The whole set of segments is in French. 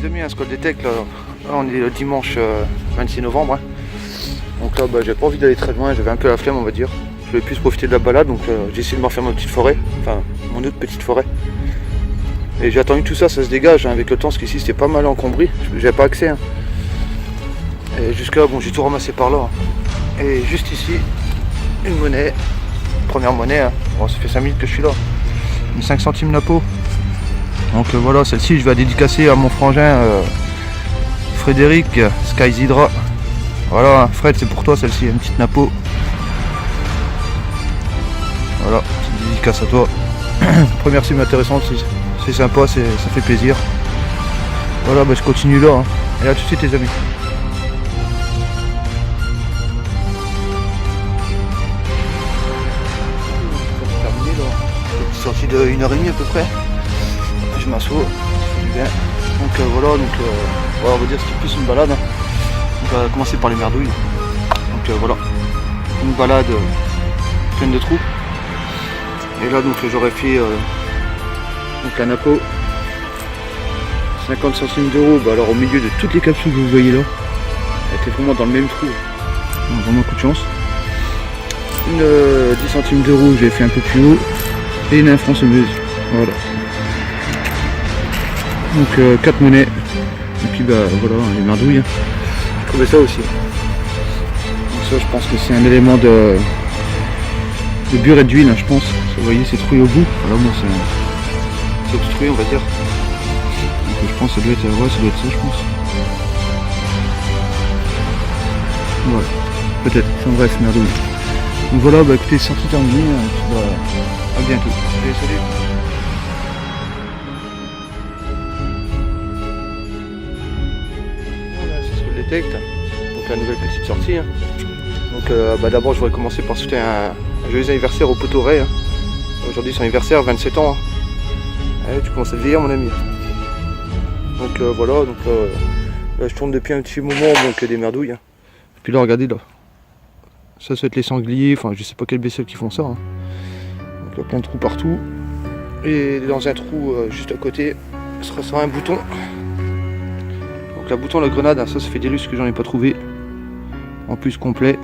Les amis, un Skull Detect, là on est le dimanche 26 novembre. Donc là j'ai pas envie d'aller très loin, j'avais un peu la flemme on va dire. Je vais plus profiter de la balade, donc j'ai essayé de me refaire ma petite forêt, enfin mon autre petite forêt. Et j'ai attendu que tout ça se dégage avec le temps, parce qu'ici c'était pas mal encombré, j'avais pas accès. Et jusque là bon j'ai tout ramassé par là. Et juste ici, une monnaie, première monnaie, bon, ça fait 5 minutes que je suis là, une 5 centimes la peau. Donc voilà, celle-ci je vais la dédicacer à mon frangin Frédéric Sky Hydra. Voilà, Fred, c'est pour toi celle-ci, une petite napo. Voilà, petite dédicace à toi. Première cible intéressante, c'est sympa, ça fait plaisir. Voilà, je continue là. Et à tout de suite les amis. C'est terminé là. Petite sortie de 1h30 à peu près. Je m'assois, c'est bien. Donc voilà, on va dire que c'est plus une balade. On va commencer par les merdouilles. Donc voilà, une balade pleine de trous. Et là donc j'aurais fait donc un napo 50 centimes d'euros. Alors au milieu de toutes les capsules que vous voyez là, elle était vraiment dans le même trou. Donc, vraiment coup de chance. Une 10 centimes d'euros, j'ai fait un peu plus haut. Et une infransemeuse. Voilà. Donc 4 monnaies. Et puis voilà, les merdouilles. Je trouvais ça aussi. Donc ça je pense que c'est un élément de burette d'huile, je pense. Vous voyez, c'est troué au bout. Voilà, moi c'est obstrué on va dire. Donc je pense que ça doit être ça je pense. Ouais, peut-être. Enfin bref, merdouille. Donc voilà, écoutez, sortie terminée. À bientôt. Allez, salut. Donc la nouvelle petite sortie. Donc d'abord je voudrais commencer par souhaiter un joyeux anniversaire au Potoré. Aujourd'hui c'est anniversaire, 27 ans. Allez, tu commences à te vieillir mon ami. Donc voilà, là je tourne depuis un petit moment donc des merdouilles. Et puis là regardez là. Ça va être les sangliers, enfin je sais pas quelles bestioles qui font ça. Donc là plein de trous partout. Et dans un trou juste à côté, ce sera un bouton. Donc la bouton, la grenade, ça fait des russes que j'en ai pas trouvé. En plus complet.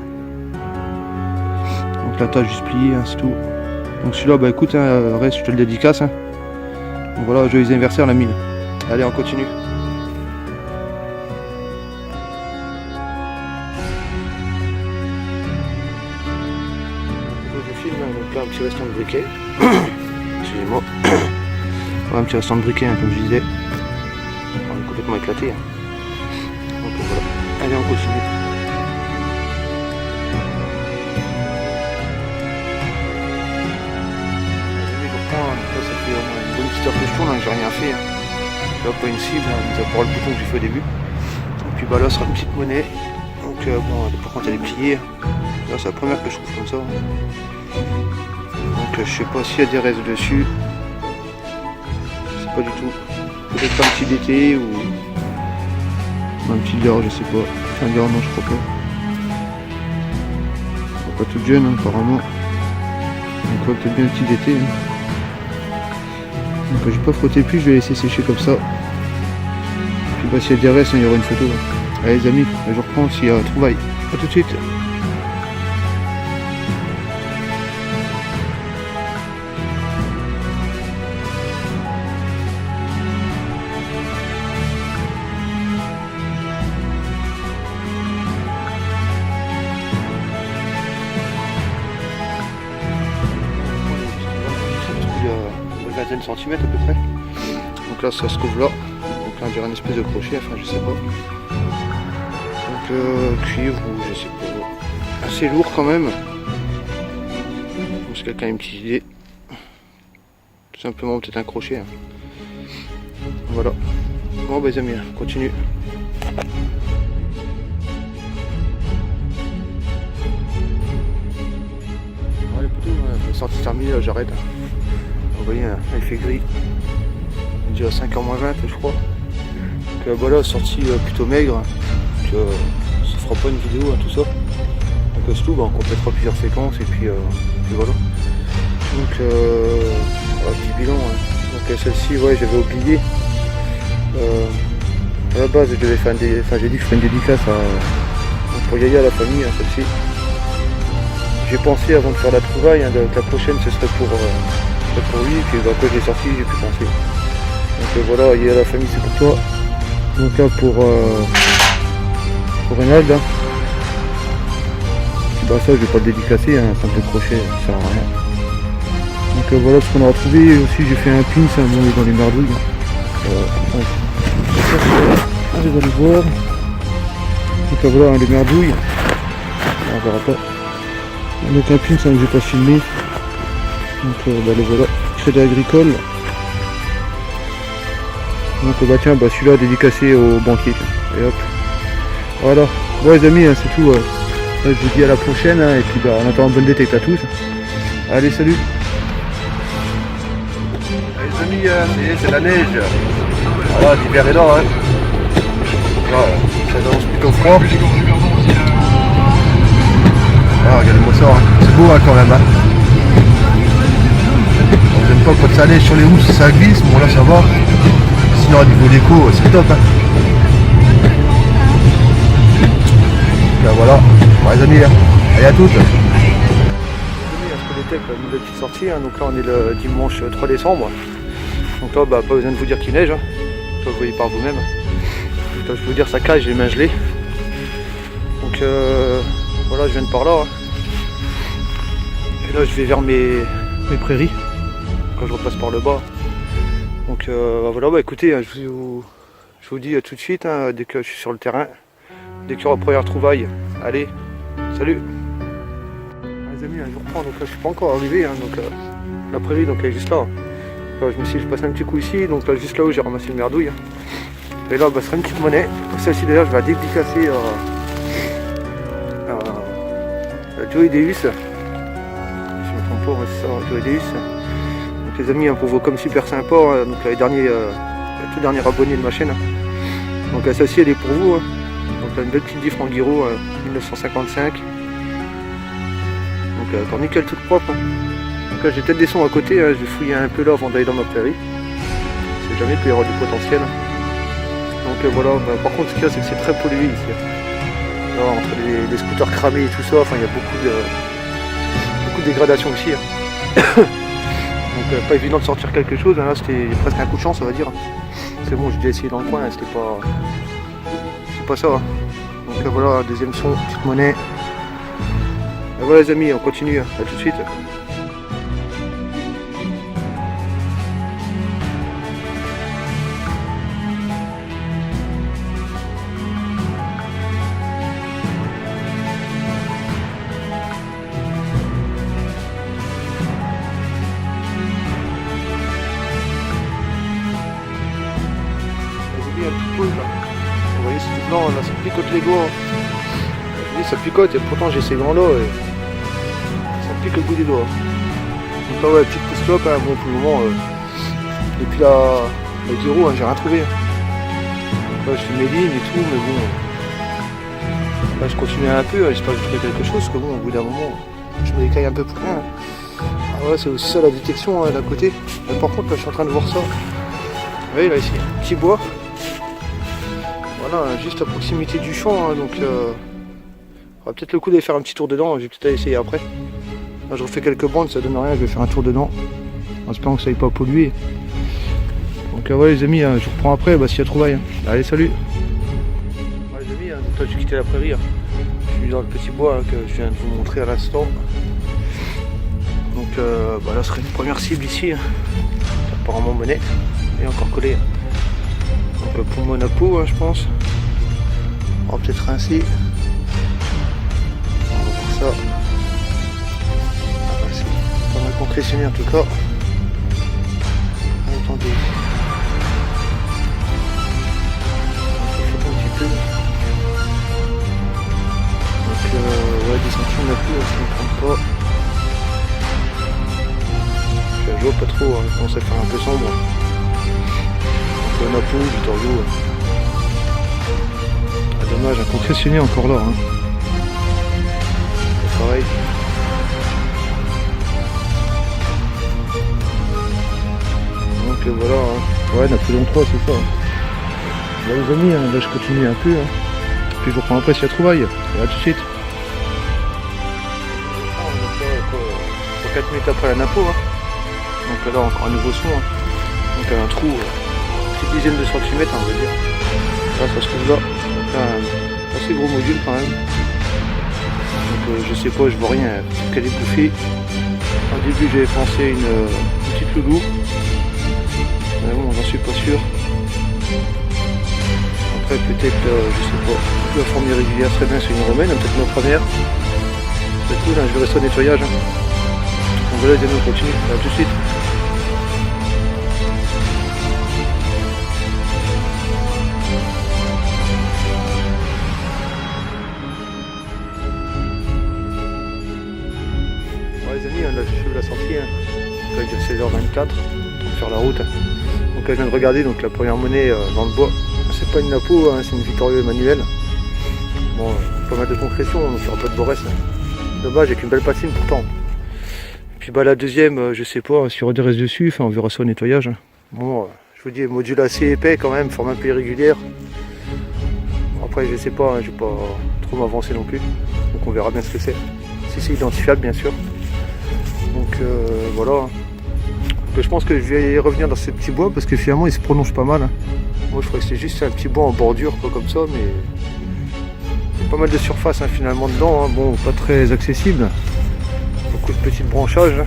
Donc la tâche juste pliée, c'est tout. Donc celui-là, écoute, reste, je te le dédicace. Donc voilà, joyeux anniversaire l'ami. Allez, on continue. Je filme, donc là un petit restant de briquet. Excusez-moi. Un petit restant de briquet, comme je disais. On est complètement éclaté. Donc voilà, allez on continue. Ça fait une bonne petite heure que je tourne, j'ai rien fait. Là pas une cible, mis à part le bouton que j'ai fait au début. Et puis là sera une petite monnaie. Donc bon, par contre elle est pliée. Là c'est la première que je trouve comme ça. Donc je sais pas s'il y a des restes dessus. Je sais pas du tout. Peut-être un petit d'été ou un petit leurre, je sais pas. Un leurre, non, je crois pas. Pas toute jeune, apparemment. Donc, peut-être bien un petit d'été. Donc, je vais pas frotter plus, je vais laisser sécher comme ça. Puis, s'il y a des restes, il y aura une photo. Allez, les amis, je reprends s'il y a trouvaille. A tout de suite. Vingtaine de centimètres à peu près. Donc là ça se trouve là. Donc là on dirait une espèce de crochet, enfin je sais pas. Donc cuivre ou je sais pas. Assez lourd quand même. Si quelqu'un a une petite idée. Tout simplement peut-être un crochet. Voilà. Bon les amis, on continue. Bon, les poteaux, la sortie terminée là, j'arrête. Vous voyez, il fait gris. On dirait 5h moins 20 je crois. Donc voilà, sortie plutôt maigre. Donc ça fera pas une vidéo tout ça. Donc c'est tout, on complétera plusieurs séquences et puis voilà. Donc petit bilan. Donc celle-ci, ouais, j'avais oublié. À la base, je devais faire j'ai dit que je ferais une dédicace pour Yaya, la famille, hein, celle-ci. J'ai pensé avant de faire la trouvaille, hein, que la prochaine ce serait pour lui, puis bah, quand je l'ai sorti, j'ai pu penser. Donc voilà, Yaya, la famille, c'est pour toi. Donc là pour Reynald. Hein. Bah ça je vais pas le dédicacer, hein, simple crochet, ça sert à rien. Donc voilà ce qu'on a retrouvé. Aussi j'ai fait un pin, ça bon, il est dans les merdouilles. Allez, vous allez voir. Donc voilà hein, les merdouilles. On verra pas. Donc un pin, ça que j'ai pas filmé. Donc bah, les voilà. Crédit agricole. Donc bah tiens, bah celui-là dédicacé au banquier. Et hop. Voilà. Bon les amis, hein, c'est tout. Je vous dis à la prochaine, hein, et puis bah, en attendant bonne date avec à tous. Allez, salut. Les amis, ça y est, c'est la neige. Voilà, l'hiver est là. Hein. Voilà, ça annonce plutôt froid. Voilà, regardez-moi ça. Hein. C'est beau hein, quand même. Hein. J'aime pas quand ça neige sur les routes, ça glisse. Bon là ça va. Sinon au niveau d'écho, c'est top. Hein. Voilà, bon, les amis, allez à toutes. Les amis, Ascodetec, la nouvelle petite sortie, hein. Donc là on est le dimanche 3 décembre. Donc là bah, pas besoin de vous dire qu'il neige, hein. Là, vous voyez par vous-même. Donc là je peux vous dire ça caille, j'ai les mains gelées. Donc voilà, je viens de par là. Hein. Et là je vais vers mes prairies, quand je repasse par le bas. Donc bah, voilà, bah écoutez, hein, je vous dis tout de suite, hein, dès que je suis sur le terrain. Dès qu'il y aura première trouvaille, allez, salut. Les amis, je reprends, donc là je suis pas encore arrivé, hein, donc la prairie donc elle est juste là. Là, je me suis dit, je passe un petit coup ici, donc là juste là où j'ai ramassé le merdouille. Et là bah, ce sera une petite monnaie. Celle-ci d'ailleurs je vais la dédicacer à Joey Deus. Je me trompe pas, c'est ça, Joey Deus. Donc les amis, hein, pour vos coms super sympas, hein, donc les tout derniers abonnés de ma chaîne. Hein. Donc celle-ci elle est pour vous. Hein. Donc là, une belle petite diff Ranguiro 1955. Donc encore nickel, toute propre. Hein. Donc là j'ai peut-être des sons à côté, hein. Je vais fouiller un peu là avant d'aller dans ma prairie. Je sais jamais, il peut y avoir du potentiel. Donc voilà, bah, par contre ce qu'il y a c'est que c'est très pollué ici. Là, entre les scooters cramés et tout ça, enfin il y a beaucoup de dégradation aussi. Hein. Donc pas évident de sortir quelque chose, hein. Là c'était presque un coup de chance on va dire. C'est bon, j'ai déjà essayé dans le coin, hein. C'était pas ça. Hein. Donc voilà, deuxième son, petite monnaie. Et voilà les amis, on continue, à tout de suite. Un petit pause là. Vous voyez c'est tout blanc, là ça picote les doigts. Je vous dis ça picote et pourtant j'ai ces grands là et ça pique le bout des doigts. Donc là ouais, petite pousse-clope, hein. Bon pour le moment depuis la Giro hein, j'ai rien trouvé. Donc là je fais mes lignes et tout, mais bon. Là je continue un peu, j'espère que je trouve quelque chose, parce que bon au bout d'un moment je me décaille un peu pour rien. Ah ouais c'est aussi ça la détection hein, d'à côté. Mais par contre là je suis en train de voir ça. Vous voyez là ici, petit bois. Voilà, juste à proximité du champ, hein, donc on va peut-être le coup d'aller faire un petit tour dedans, je vais peut-être essayer après. Là je refais quelques bandes, ça donne rien, je vais faire un tour dedans, en espérant que ça n'aille pas polluer. Donc voilà les amis, hein, je reprends après, bah, s'il y a trouvaille. Hein. Allez salut. Ouais, les amis, hein, donc là j'ai quitté la prairie, hein. Je suis dans le petit bois hein, que je viens de vous montrer à l'instant. Donc bah, là serait une première cible ici, hein. Apparemment monnaie, et encore collé. Hein. Donc pour Monaco hein, je pense. On va peut-être rincer. On va voir ça. Ah, c'est pas mal concrétionné en tout cas. Attendez. Je fais un petit peu. Donc ouais 10 centimes on a plus, si je ne me trompe pas. Je vois pas trop, hein, je commence à faire un peu sombre. Monaco, Vittorio. Ah, dommage, un concessionnaire encore là. Hein. Pareil. Donc voilà. Hein. Ouais, Napoléon 3, c'est ça. Là les amis, hein, là je continue un peu, hein. Puis je reprends après si la trouvaille. Et à tout de suite. 4 minutes après la napo, hein. Donc là encore un nouveau son, hein. Donc un trou, petite dizaine de centimètres, hein, on va dire. Là ça se trouve là, donc un assez gros module quand même. Donc je sais pas, je vois rien, peut-être qu'elle est bouffée. Au début j'avais pensé une petite loulou, mais bon j'en suis pas sûr. Après peut-être, je sais pas, la forme irrégulière serait bien sur une romaine, peut-être ma première. C'est cool, hein, je vais rester au nettoyage. Hein. Donc voilà les amis, on continue, à tout de suite. Bon les amis, là je suis la sortie, hein. Là il est 16h24, pour faire la route. Donc là je viens de regarder, donc la première monnaie dans le bois, c'est pas une napo, hein, c'est une Victorio manuelle. Bon, pas mal de concrétion, donc il n'y aura pas de borès. Hein. Dommage, avec une belle patine pourtant. Puis bah la deuxième, je sais pas, s'il y aura des restes dessus, enfin on verra ça au nettoyage. Bon, je vous dis, module assez épais quand même, forme un peu irrégulière. Après je sais pas, hein, je vais pas trop m'avancer non plus. Donc on verra bien ce que c'est. Si c'est identifiable bien sûr. Donc voilà. Donc, je pense que je vais y revenir dans ces petits bois parce que finalement il se prolonge pas mal. Hein. Moi je crois que c'est juste un petit bois en bordure, quoi, comme ça, mais il y a pas mal de surface, hein, finalement dedans, hein. Bon, pas très accessible. Beaucoup de petits branchages, hein.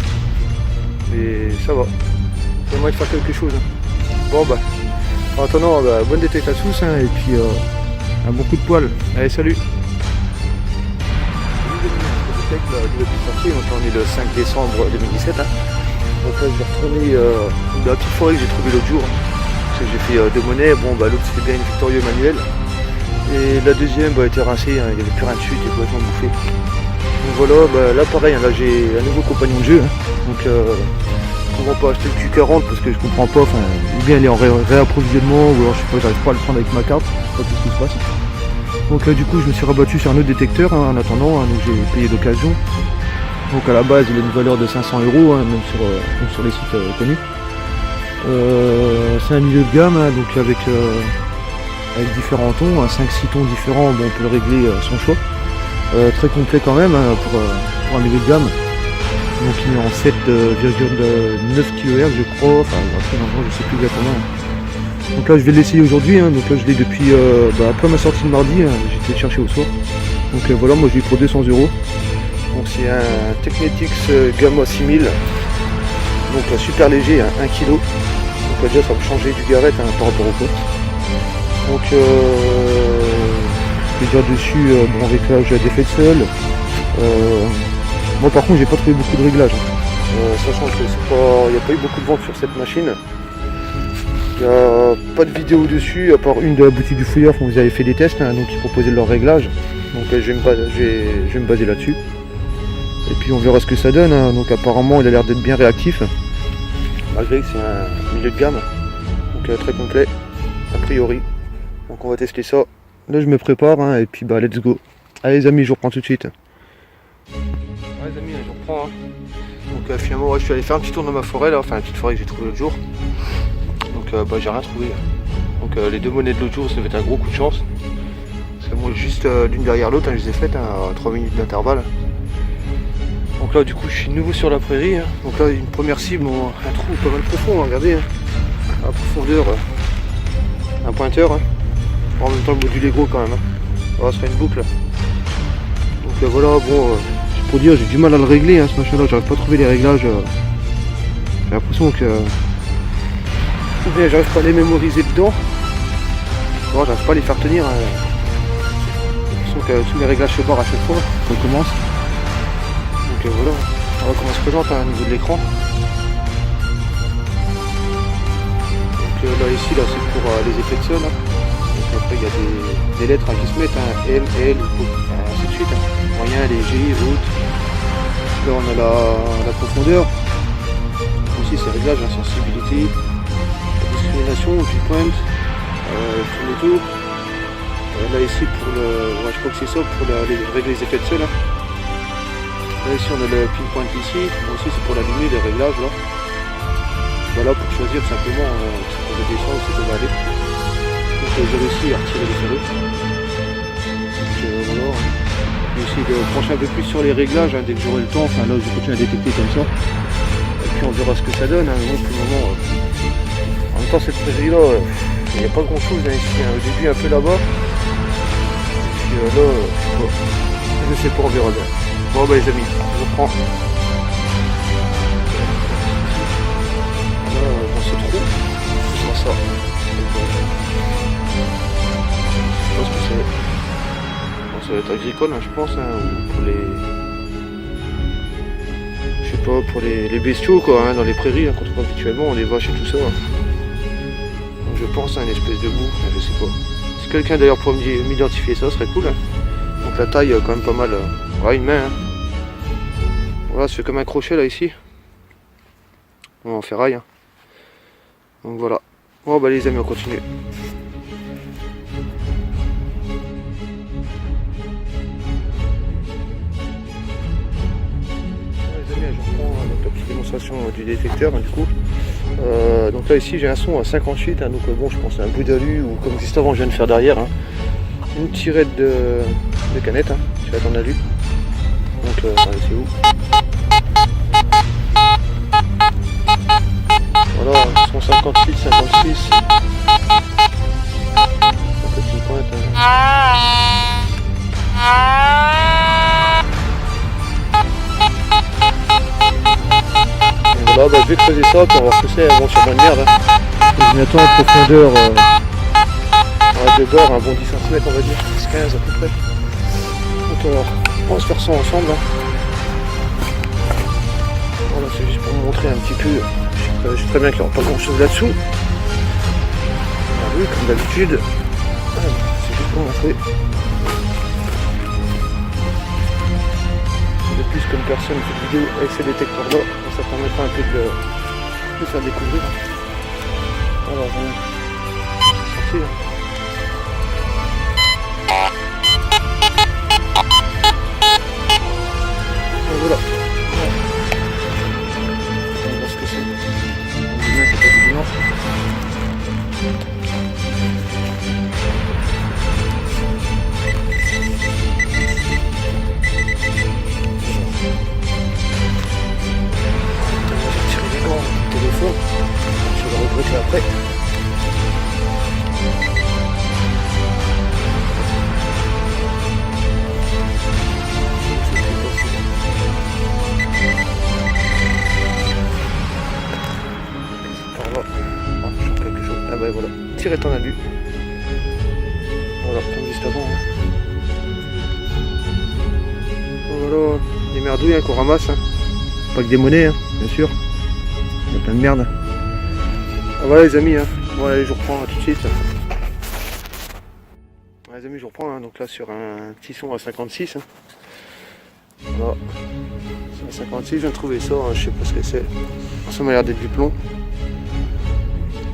Mais ça va. Il y a moyen de faire quelque chose. Hein. Bon bah, en attendant, bah, bonne détecte à tous, hein, et puis un bon coup de poil. Allez, salut. Donc on est le 5 décembre 2017. Hein. Donc là je vais retourner la petite forêt que j'ai trouvée l'autre jour. Parce que j'ai fait deux monnaies. Bon bah l'autre c'était bien une Victorio manuelle. Et la deuxième bah, était rincée, hein. Il n'y avait plus rien dessus, il était complètement bouffé. Donc voilà, bah, là pareil, hein, là j'ai un nouveau compagnon de jeu. Hein. Donc on va pas acheter le Q40 parce que je comprends pas, enfin, ou bien elle est en réapprovisionnement, ou alors je sais pas, j'arrive pas à le prendre avec ma carte, je sais pas tout ce qui se passe. Donc du coup je me suis rabattu sur un autre détecteur, hein, en attendant, hein, donc j'ai payé d'occasion. Donc à la base il a une valeur de 500 €, hein, même sur les sites connus. C'est un milieu de gamme, hein, donc avec différents tons, hein, 5-6 tons différents, bon, on peut le régler son choix. Très complet quand même, hein, pour un milieu de gamme. Donc il est en 7,9 kHz je crois, enfin après maintenant je sais plus exactement. Donc là je vais l'essayer aujourd'hui, hein. Donc là je l'ai depuis après ma sortie de mardi, hein, j'ai été le chercher au soir. Donc voilà, moi je l'ai pour 200 €. Donc c'est un Technetics Gamma 6000. Donc super léger, hein, 1 kg. Donc déjà ça va changer du garrett, hein, par rapport au pote. Donc je vais dire dessus, bon réglage d'effet de sol. Moi par contre j'ai pas trouvé beaucoup de réglages. Sachant que il n'y a pas eu beaucoup de ventes sur cette machine. Il n'y a pas de vidéo dessus, à part une de la boutique du fouilleur quand vous avez fait des tests, hein, donc ils proposaient leur réglage. Donc je vais me baser là-dessus. Et puis on verra ce que ça donne, hein. Donc apparemment il a l'air d'être bien réactif. Malgré que c'est un milieu de gamme. Donc très complet, a priori. Donc on va tester ça. Là je me prépare, hein, et puis bah let's go. Allez les amis, je reprends tout de suite. Ouais les amis, je reprends. Hein. Donc finalement ouais, je suis allé faire un petit tour dans ma forêt là, enfin la petite forêt que j'ai trouvée l'autre jour. Donc bah, j'ai rien trouvé. Donc les deux monnaies de l'autre jour, ça va être un gros coup de chance. Parce que moi juste l'une derrière l'autre, hein, je les ai faites, hein, à 3 minutes d'intervalle. Donc là du coup je suis nouveau sur la prairie. Hein. Donc là une première cible, un trou pas mal profond, hein, regardez. Hein. À la profondeur, un pointeur. Hein. En même temps le module est gros quand même. Hein. Ça sera une boucle. Donc voilà, bon, pour dire j'ai du mal à le régler, hein, ce machin là, j'arrive pas à trouver les réglages. J'ai l'impression que ou bien j'arrive pas à les mémoriser dedans. Bon, j'arrive pas à les faire tenir. Hein. J'ai l'impression que tous mes réglages se barrent à chaque fois, on commence. Donc voilà, on va comment se présente, hein, au niveau de l'écran. Donc là ici là c'est pour les effets de sol. Hein. Donc après il y a des lettres, hein, qui se mettent, hein, M, L, ainsi de suite. Hein. Moyen, léger, haute. Là on a la profondeur. Aussi c'est réglage, hein, sensibilité, discrimination, viewpoint, tourne autour. Là ici pour le. Ouais, je crois que c'est ça pour régler les effets de sol. Hein. Là ici on a le pinpoint ici, bon, aussi c'est pour l'allumer les réglages là. Voilà pour choisir simplement si on veut descendre ou si on veut aller. Donc j'ai réussi à retirer les ferrures. Donc voilà. Je vais essayer de pencher un peu plus sur les réglages dès que j'aurai le temps. Enfin là je continue à détecter comme ça. Et puis on verra ce que ça donne. Bon, pour le moment, en même temps cette prairie là, il n'y a pas grand chose ici. Au début un peu là-bas. Et puis là, je sais pas, on verra bien. Bon bah les amis, je reprends. Là, dans ce trou, je vois ça. Je pense que c'est. Bon, ça va être agricole, je pense, ou pour les. Je sais pas, pour les bestiaux quoi, dans les prairies, qu'on trouve habituellement, les vaches et tout ça. Donc je pense à une espèce de boue, je sais pas. Si quelqu'un d'ailleurs pourrait m'identifier ça, ce serait cool. Donc la taille quand même pas mal. Ouais, une main. Voilà, c'est comme un crochet là ici. En ferraille. Donc voilà. Bon bah les amis, on continue. Les amis, je reprends la petite démonstration du détecteur du coup. Donc là ici j'ai un son à 58, donc bon je pense à un bout d'alu ou comme juste avant je viens de faire derrière. Une tirette de canette, tirette en alu. Donc c'est où? Voilà, 158, 56. Un petit pointe. Et voilà, je vais creuser ça pour voir ce que c'est. Bon, sur bonne merde. Je m'attends en profondeur de bord, un bon 10 cm on va dire, 10-15 à peu près. Donc alors, on va se faire ça ensemble. Voilà, c'est juste pour vous montrer un petit peu. Je sais très bien qu'il n'y aura pas grand chose là-dessous. Oui, comme d'habitude. C'est juste pour montrer. De plus, comme personne fait de vidéo avec ces détecteurs-là, ça permettra un peu de faire découvrir. Alors, c'est sorti. Voilà. On va voir ce que c'est. C'est pas du dimanche. J'ai tiré les gants du téléphone. Je vais le regretter après. Ah bah voilà, tirette en alu. Voilà, comme juste avant. Voilà, des merdouilles qu'on ramasse. Pas que des monnaies, bien sûr. Il y a plein de merde. Ah, voilà les amis, voilà, allez, je reprends tout de suite. Voilà, les amis, je reprends, donc là sur un petit son à 56. Voilà, à 56, je viens de trouver ça, je sais pas ce que c'est. Ça m'a l'air d'être du plomb.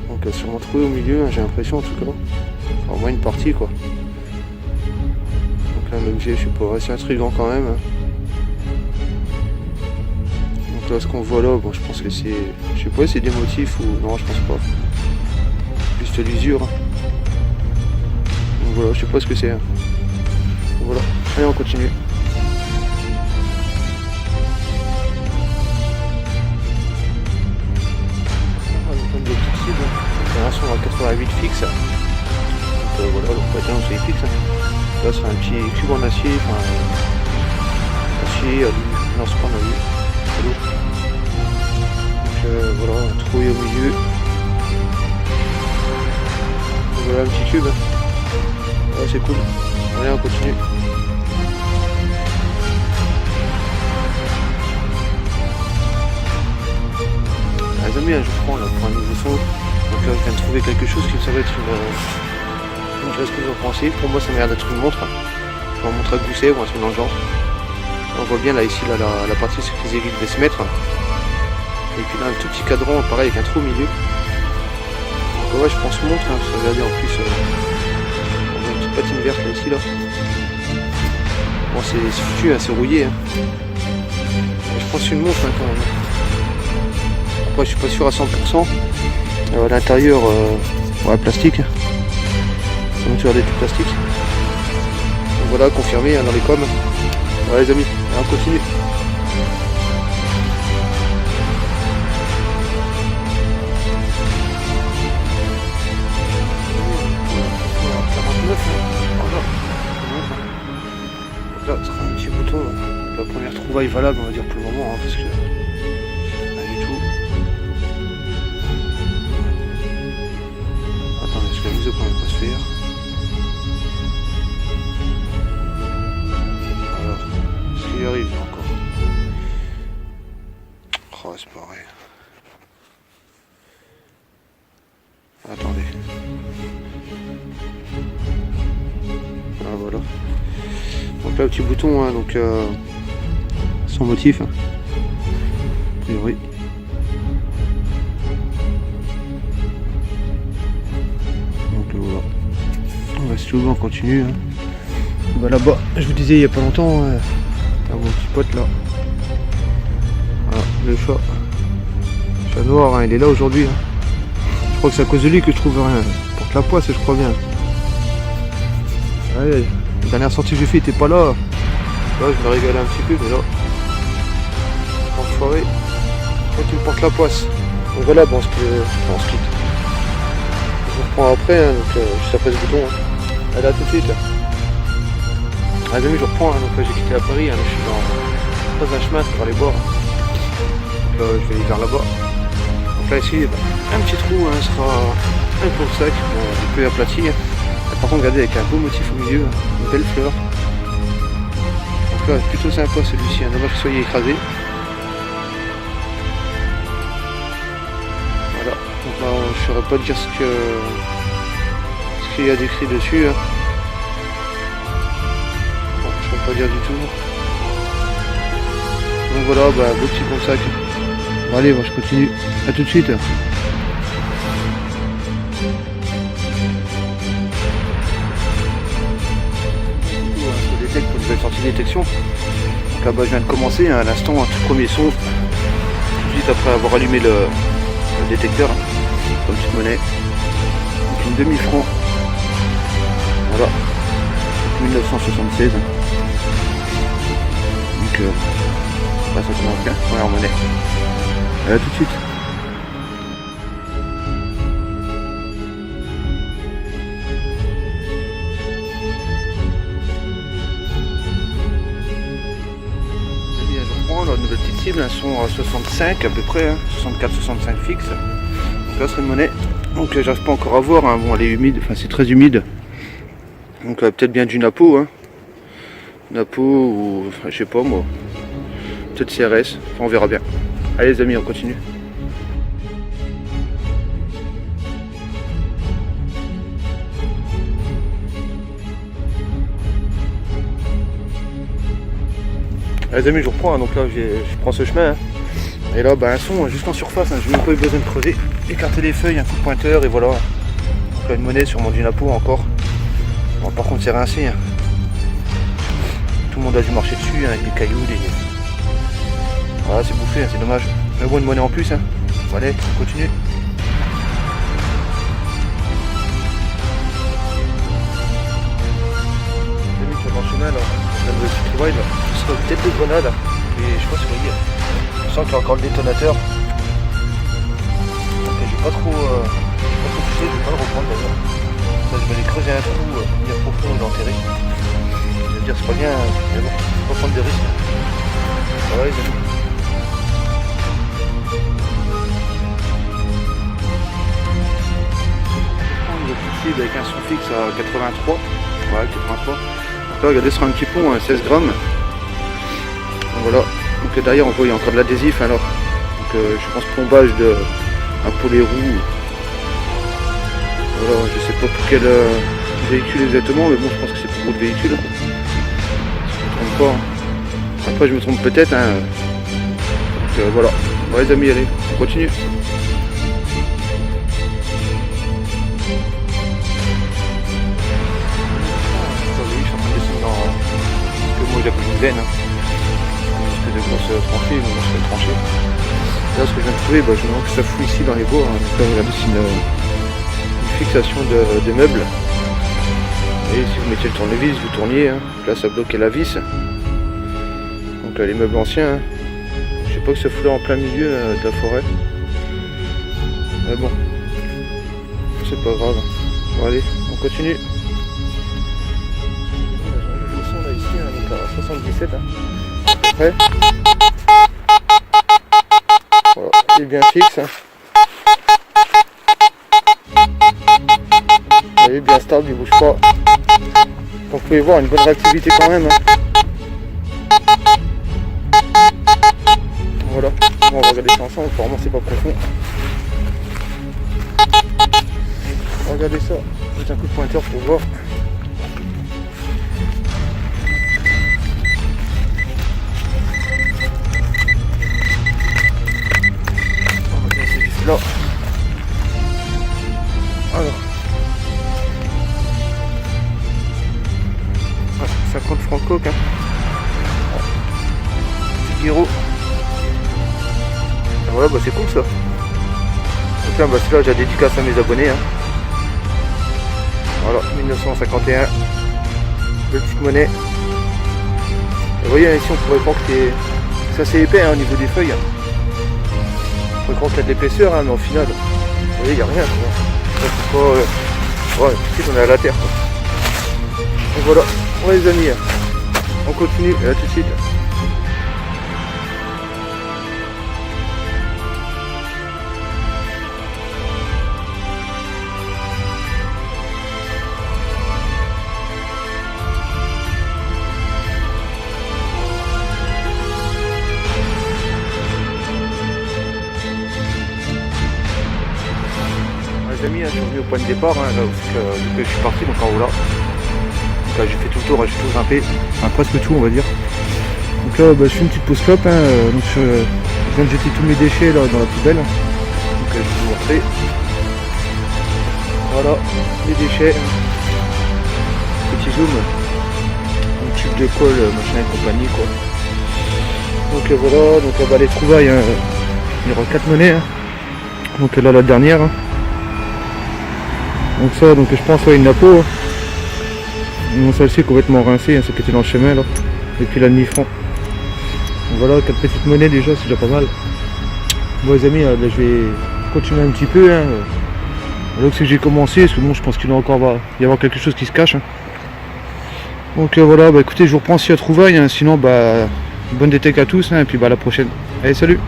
Donc sûrement trouvé au milieu, j'ai l'impression en tout cas. Enfin, au moins une partie quoi. Donc là un objet, je sais pas, c'est intriguant quand même. Donc là ce qu'on voit là, bon je pense que c'est. Je sais pas si c'est des motifs ou. Non je pense pas. Juste l'usure. Donc voilà, je sais pas ce que c'est. Donc voilà. Allez on continue. Un son à 88 fixe. Donc voilà, donc pas bien c'est fixe. Là c'est un petit cube en acier, enfin acier, alu, non c'est pas en alu, alu. Donc voilà, un trou au milieu. Donc, voilà un petit cube. Ouais c'est cool. Allez on continue. Les amis, je prends là pour un nouveau son. Donc là je viens de trouver quelque chose qui me semble être une chose que vous en pensez. Pour moi ça m'a l'air d'être une montre. Une montre à gousset ou un truc dans le genre. On voit bien là ici là, la partie sur les aiguilles devaient se mettre. Et puis là un tout petit cadran pareil avec un trou au milieu. Donc ouais je pense montre, regardez en plus on a une petite patine verte là ici là. Bon c'est foutu, c'est rouillé. Je pense que c'est une montre quand même. Après je suis pas sûr à 100%. À l'intérieur, ouais, plastique. fermeture des tubes plastiques. Donc voilà, confirmé dans les coms. Voilà les amis, et on continue. Là, ce sera un petit bouton, la première trouvaille valable, on va dire pour le moment, parce que rien du tout. Attendez, je la mise au point de pas se faire. Alors, ce qui arrive là encore. Oh, c'est pas vrai. Attendez. Ah voilà. Donc là, petit bouton, hein, donc sans motif, hein, a priori. Donc voilà. On reste toujours, on continue. Hein. Bah, là-bas, je vous disais il n'y a pas longtemps, t'as mon petit pote là. Voilà, le chat. Chat noir, hein, il est là aujourd'hui. Hein. Je crois que c'est à cause de lui que je trouve rien. Porte la poisse, je crois bien. Allez. La dernière sortie que j'ai fait, il était pas là. Là, je me régalais un petit peu, mais là, enfoiré, je crois qu'il me porte la poisse. Donc voilà, bon, on se quitte. Je vous reprends après, hein, donc juste après ce bouton. Hein. Allez, à tout de suite. Là. Ah, les amis, je reprends. Hein, donc là, j'ai quitté la Paris. Hein, là, je suis dans un chemin pour aller boire. Donc là, je vais aller vers là-bas. Donc là, ici, un petit trou, hein, sera un gros sac, bon, un peu aplati. Hein. Par contre, regardez, avec un beau motif au milieu, une belle fleur. Donc là, plutôt sympa celui-ci, un dommage qu'il soit écrasé. Voilà, donc là, je ne saurais pas dire ce qu'il y a décrit dessus. Hein. Bon, je ne saurais pas dire du tout. Donc voilà, bah, beau petit bon sac. Bon, allez, moi je continue. A tout de suite. Pour une nouvelle sortie de détection. Donc là-bas je viens de commencer, hein, à l'instant un tout premier son, tout de suite après avoir allumé le détecteur, comme petite monnaie. Donc une demi-franc. Voilà. 1976. Donc bah, ça commence bien, première monnaie. À tout de suite. La nouvelle petite cible, elles sont à 65 à peu près, hein, 64-65 fixe. Donc là serait une monnaie. Donc j'arrive pas encore à voir, hein. Bon elle est humide, enfin c'est très humide. Donc peut-être bien du Napo, hein. Napo ou enfin, je sais pas moi. Peut-être CRS, enfin, on verra bien. Allez les amis, on continue. Les amis, je reprends, hein, donc là je prends ce chemin, hein. Et là un son juste en surface, hein, j'ai même pas eu besoin de creuser, écarter les feuilles, un coup de pointeur et voilà. Donc là une monnaie sur mon Dunapo encore. Bon, par contre c'est rincé, hein. Tout le monde a dû marcher dessus, hein, avec des cailloux, voilà, c'est bouffé, hein, c'est dommage. Mais bon, une monnaie en plus, hein. Bon, allez, on continue. Les amis, tu vas dans le chemin là, le petit trouvaille là. Peut-être de grenade, et je sais pas si vous voyez, je sens qu'il y a encore le détonateur. Donc j'ai pas trop touché, je vais pas le reprendre d'ailleurs. Ça, je vais aller creuser un trou bien profond et l'enterrer. Je veux dire c'est pas bien, mais bon, faut pas prendre des risques. Ça va les amis. Une petite cible avec un son fixe à 83. Ouais 83. Donc là regardez, ce sera un petit pont à 16 grammes. Voilà, donc derrière on voit il y a encore de l'adhésif alors, donc je pense plombage de un paulet roux. Voilà, je sais pas pour quel véhicule exactement, mais bon je pense que c'est pour votre véhicule. Si je me trompe pas. Hein. Après je me trompe peut-être. Hein. Donc voilà, bon, les amis, allez, on continue. Oui, je suis en train de descendre dans ce que moi j'appelle une veine. Hein. De grosses tranchées, une grosse tranchée. Là ce que je viens de trouver, je me demande que ça fout ici dans les bois. Hein. Donc là regardez, c'est une fixation de meubles. Et si vous mettiez le tournevis, vous tourniez, hein. Là ça bloquait la vis. Donc là, les meubles anciens, hein. Je sais pas que ce fout là en plein milieu de la forêt. Mais bon, c'est pas grave. Bon allez, on continue. Le son là ici, hein, donc à 77. Hein. Ouais. Voilà, il est bien fixe. Hein. Vous voyez, bien stable, il bouge pas. Donc vous pouvez voir une bonne réactivité quand même. Hein. Voilà, bon, on va regarder ça ensemble, apparemment c'est pas profond. Regardez ça, juste un coup de pointeur pour voir. On va regarder juste là. Alors. 50 francs coque. Hein. Petit guéro. Voilà, bah c'est cool ça. Donc là, bah celui-là, j'ai dédicace à mes abonnés. Hein. Voilà, 1951. Belle petite monnaie. Et vous voyez, ici, on pourrait croire que c'est assez épais hein, au niveau des feuilles. On pourrait croire qu'il y a de l'épaisseur, hein, mais au final, vous voyez, il n'y a rien. Ouais, tout de suite, on est à la terre. Quoi. Donc voilà, bon les amis, on continue, et à tout de suite. Les amis, je suis revenu au point de départ, hein, là où je suis parti, donc en haut là. Donc là j'ai fait tout le tour, j'ai tout grimpé, enfin presque tout on va dire. Donc là bah, je fais une petite pause clope, hein, donc je viens de jeter tous mes déchets là dans la poubelle. Donc je vais vous montrer. Voilà, les déchets. Petit zoom. Un tube de colle, machin et compagnie quoi. Donc voilà, donc bah, les trouvailles, hein, il y aura 4 monnaies. Hein. Donc là la dernière. Hein. Donc ça, donc je pense ouais, une napo. Hein. Celle-ci est complètement rincée, hein, celle qui était dans le chemin là. Et puis la demi-franc. Donc voilà, 4 petites monnaies déjà, c'est déjà pas mal. Bon les amis, là, je vais continuer un petit peu. Hein. Alors que j'ai commencé, parce que bon, je pense qu'il doit encore y avoir quelque chose qui se cache. Hein. Donc voilà, bah écoutez, je vous reprends si à trouvaille, hein, sinon bah bonne détecte à tous, hein, et puis bah à la prochaine. Allez, salut!